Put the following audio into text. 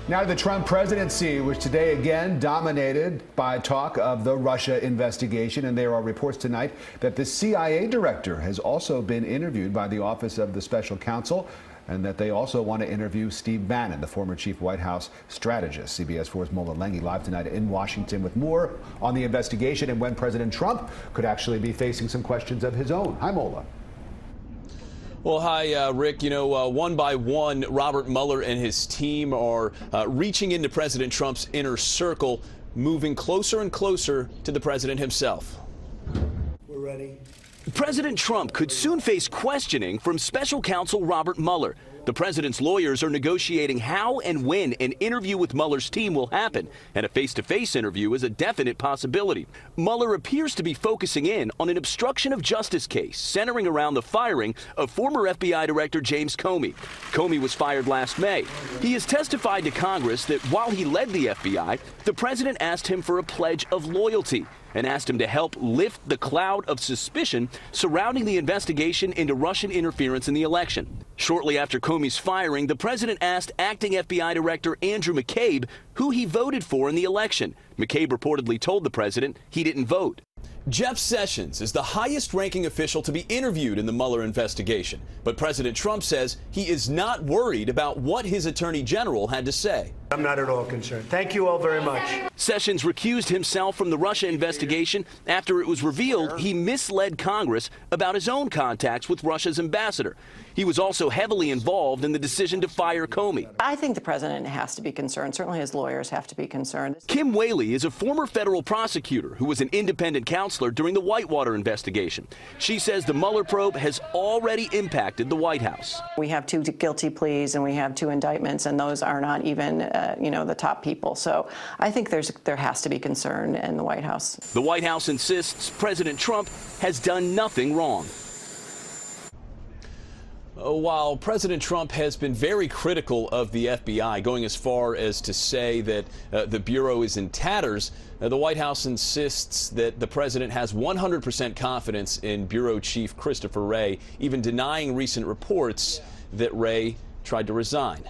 Now to the Trump presidency, which today again dominated by talk of the Russia investigation. And there are reports tonight that the CIA director has also been interviewed by the Office of the Special Counsel, and that they also want to interview Steve Bannon, the former chief White House strategist. CBS 4's Mola Lenghi live tonight in Washington with more on the investigation and when President Trump could actually be facing some questions of his own. Hi, Mola. Well, hi, Rick. You know, one by one, Robert Mueller and his team are reaching into President Trump's inner circle, moving closer and closer to the president himself. We're ready. President Trump could soon face questioning from special counsel Robert Mueller. The president's lawyers are negotiating how and when an interview with Mueller's team will happen, and a face-to-face interview is a definite possibility. Mueller appears to be focusing in on an obstruction of justice case centering around the firing of former FBI Director James Comey. Comey was fired last May. He has testified to Congress that while he led the FBI, the president asked him for a pledge of loyalty and asked him to help lift the cloud of suspicion surrounding the investigation into Russian interference in the election. Shortly after Comey's firing, the president asked acting FBI Director Andrew McCabe who he voted for in the election. McCabe reportedly told the president he didn't vote. Jeff Sessions is the highest-ranking official to be interviewed in the Mueller investigation. But President Trump says he is not worried about what his attorney general had to say. I'm not at all concerned. Thank you all very much. Sessions recused himself from the Russia investigation after it was revealed he misled Congress about his own contacts with Russia's ambassador. He was also heavily involved in the decision to fire Comey. I think the president has to be concerned. Certainly his lawyers have to be concerned. Kim Whaley is a former federal prosecutor who was an independent counselor during the Whitewater investigation. She says the Mueller probe has already impacted the White House. We have 2 guilty pleas and we have 2 indictments, and those are not even, the top people. So I think there has to be concern in the White House. The White House insists President Trump has done nothing wrong. While President Trump has been very critical of the FBI, going as far as to say that the Bureau is in tatters, the White House insists that the president has 100% confidence in Bureau Chief Christopher Wray, even denying recent reports that Wray tried to resign.